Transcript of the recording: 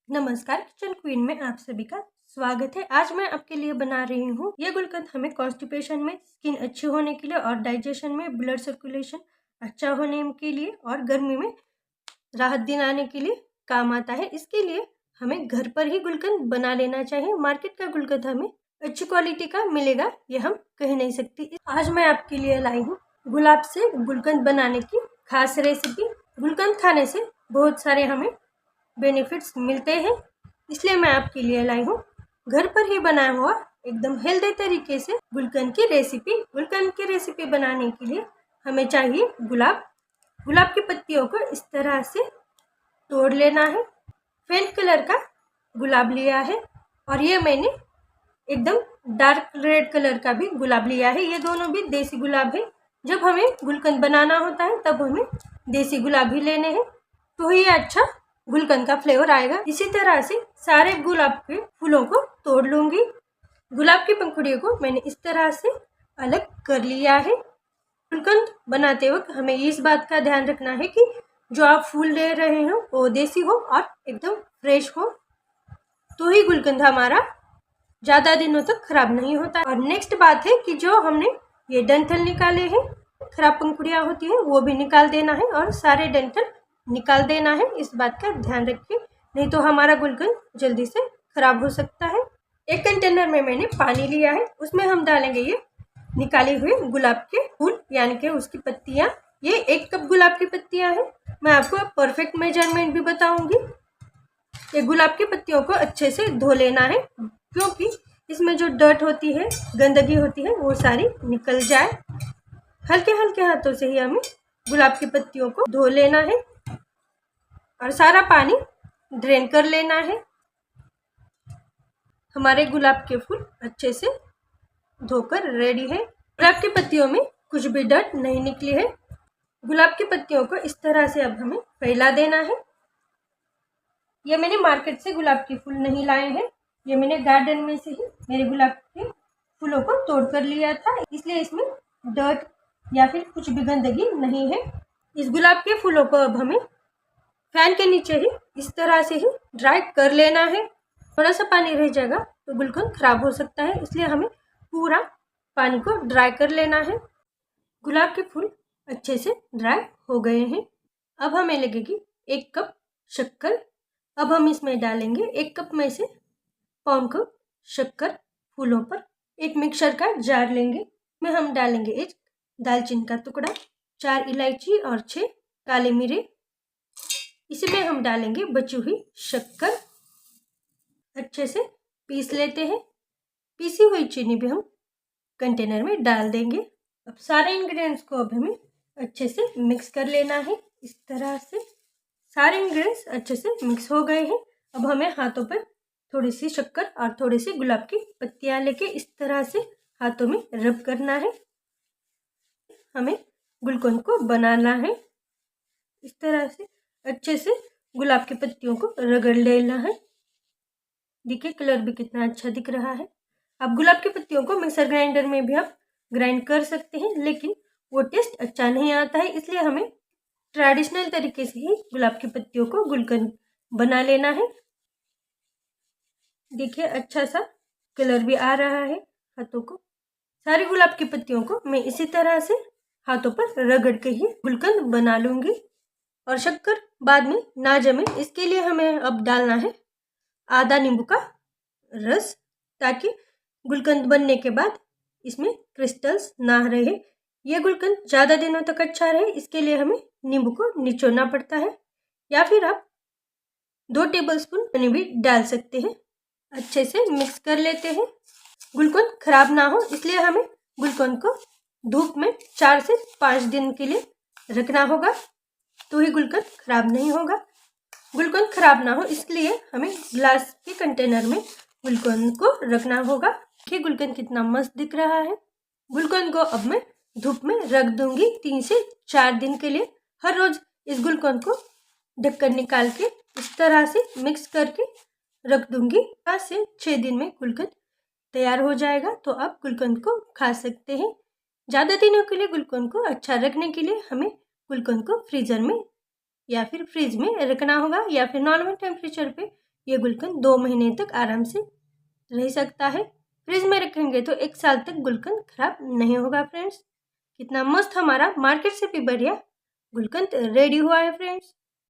नमस्कार, kitchen queen में आप सभी का स्वागत है। आज मैं आपके लिए बना रही हूँ ये गुलकंद। हमें कॉन्स्टिपेशन में, स्किन अच्छी होने के लिए और डाइजेशन में, ब्लड सर्कुलेशन अच्छा होने के लिए और गर्मी में राहत दिलाने के लिए काम आता है। इसके लिए हमें घर पर ही गुलकंद बना लेना चाहिए। मार्केट का गुलकंद हमें अच्छी क्वालिटी का मिलेगा, ये हम कह नहीं सकती। आज मैं आपके लिए लाई हूँ गुलाब से गुलकंद बनाने की खास रेसिपी। गुलकंद खाने से बहुत सारे हमें बेनिफिट्स मिलते हैं, इसलिए मैं आपके लिए लाई हूँ घर पर ही बनाया हुआ एकदम हेल्दी तरीके से गुलकंद की रेसिपी। गुलकंद की रेसिपी बनाने के लिए हमें चाहिए गुलाब की पत्तियों को इस तरह से तोड़ लेना है। फेंट कलर का गुलाब लिया है और ये मैंने एकदम डार्क रेड कलर का भी गुलाब लिया है। ये दोनों भी देसी गुलाब है। जब हमें गुलकंद बनाना होता है तब हमें देसी गुलाब ही लेने हैं, तो ही अच्छा गुलकंद का फ्लेवर आएगा। इसी तरह से सारे गुलाब के फूलों को तोड़ लूंगी। गुलाब की पंखुड़ियों को मैंने इस तरह से अलग कर लिया है। गुलकंद बनाते वक्त हमें इस बात का ध्यान रखना है कि जो आप फूल ले रहे हो वो देसी हो और एकदम फ्रेश हो, तो ही गुलकंद हमारा ज़्यादा दिनों तक खराब नहीं होता। और नेक्स्ट बात है कि जो हमने ये डंठल निकाले हैं, खराब पंखुड़ियाँ होती है, वो भी निकाल देना है और सारे डंठल निकाल देना है। इस बात का ध्यान रखिए, नहीं तो हमारा गुलकंद जल्दी से खराब हो सकता है। एक कंटेनर में मैंने पानी लिया है, उसमें हम डालेंगे ये निकाले हुए गुलाब के फूल, यानी कि उसकी पत्तियां। ये 1 कप गुलाब की पत्तियां हैं। मैं आपको परफेक्ट मेजरमेंट भी बताऊंगी। ये गुलाब की पत्तियों को अच्छे से धो लेना है, क्योंकि इसमें जो डर्ट होती है, गंदगी होती है, वो सारी निकल जाए। हल्के हल्के हाथों से ही हमें गुलाब की पत्तियों को धो लेना है और सारा पानी ड्रेन कर लेना है। हमारे गुलाब के फूल अच्छे से धोकर रेडी है। गुलाब की पत्तियों में कुछ भी डर्ट नहीं निकली है। गुलाब की पत्तियों को इस तरह से अब हमें फैला देना है। ये मैंने मार्केट से गुलाब के फूल नहीं लाए हैं, ये मैंने गार्डन में से ही मेरे गुलाब के फूलों को तोड़ कर लिया था, इसलिए इसमें डर्ट या फिर कुछ भी गंदगी नहीं है। इस गुलाब के फूलों को अब हमें फैन के नीचे ही इस तरह से ही ड्राई कर लेना है। थोड़ा सा पानी रह जाएगा तो गुलकंद खराब हो सकता है, इसलिए हमें पूरा पानी को ड्राई कर लेना है। गुलाब के फूल अच्छे से ड्राई हो गए हैं। अब हमें लगेगी 1 कप शक्कर। अब हम इसमें डालेंगे 1 कप में से 1 कप शक्कर फूलों पर। एक मिक्सर का जार लेंगे, में हम डालेंगे 1 दालचीनी का टुकड़ा, 4 इलायची और 6 काले मिर्च। इसमें हम डालेंगे बची हुई शक्कर, अच्छे से पीस लेते हैं। पीसी हुई चीनी भी हम कंटेनर में डाल देंगे। अब सारे इंग्रेडिएंट्स को अब हमें अच्छे से मिक्स कर लेना है। इस तरह से सारे इंग्रेडिएंट्स अच्छे से मिक्स हो गए हैं। अब हमें हाथों पर थोड़ी सी शक्कर और थोड़ी सी गुलाब की पत्तियां लेके इस तरह से हाथों में रब करना है। हमें गुलकंद को बनाना है। इस तरह से अच्छे से गुलाब की पत्तियों को रगड़ लेना है। देखिए कलर भी कितना अच्छा दिख रहा है। अब गुलाब की पत्तियों को मिक्सर ग्राइंडर में भी आप ग्राइंड कर सकते हैं, लेकिन वो टेस्ट अच्छा नहीं आता है, इसलिए हमें ट्रेडिशनल तरीके से ही गुलाब की पत्तियों को गुलकंद बना लेना है। देखिए अच्छा सा कलर भी आ रहा है हाथों को। सारी गुलाब की पत्तियों को मैं इसी तरह से हाथों पर रगड़ के ही गुलकंद बना लूंगी। और शक्कर बाद में ना जमे, इसके लिए हमें अब डालना है आधा नींबू का रस, ताकि गुलकंद बनने के बाद इसमें क्रिस्टल्स ना रहे। ये गुलकंद ज़्यादा दिनों तक अच्छा रहे, इसके लिए हमें नींबू को निचोड़ना पड़ता है, या फिर आप 2 टेबलस्पून पानी भी डाल सकते हैं। अच्छे से मिक्स कर लेते हैं। गुलकंद खराब ना हो, इसलिए हमें गुलकंद को धूप में 4 से 5 दिन के लिए रखना होगा, तो ही गुलकंद खराब नहीं होगा। गुलकंद खराब ना हो इसलिए हमें ग्लास के कंटेनर में गुलकंद को रखना होगा। देखिए गुलकंद कितना मस्त दिख रहा है। गुलकंद को अब मैं धूप में रख दूंगी 3 से 4 दिन के लिए। हर रोज इस गुलकंद को ढक्कन निकाल के इस तरह से मिक्स करके रख दूंगी। 5 से 6 दिन में गुलकंद तैयार हो जाएगा, तो आप गुलकंद को खा सकते हैं। ज़्यादा दिनों के लिए गुलकंद को अच्छा रखने के लिए हमें गुलकंद को फ्रीजर में या फिर फ्रिज में रखना होगा, या फिर नॉर्मल टेम्परेचर पे ये गुलकंद 2 महीने तक आराम से रह सकता है। फ्रिज में रखेंगे तो 1 साल तक गुलकंद खराब नहीं होगा फ्रेंड्स। कितना मस्त हमारा मार्केट से भी बढ़िया गुलकंद रेडी हुआ है फ्रेंड्स।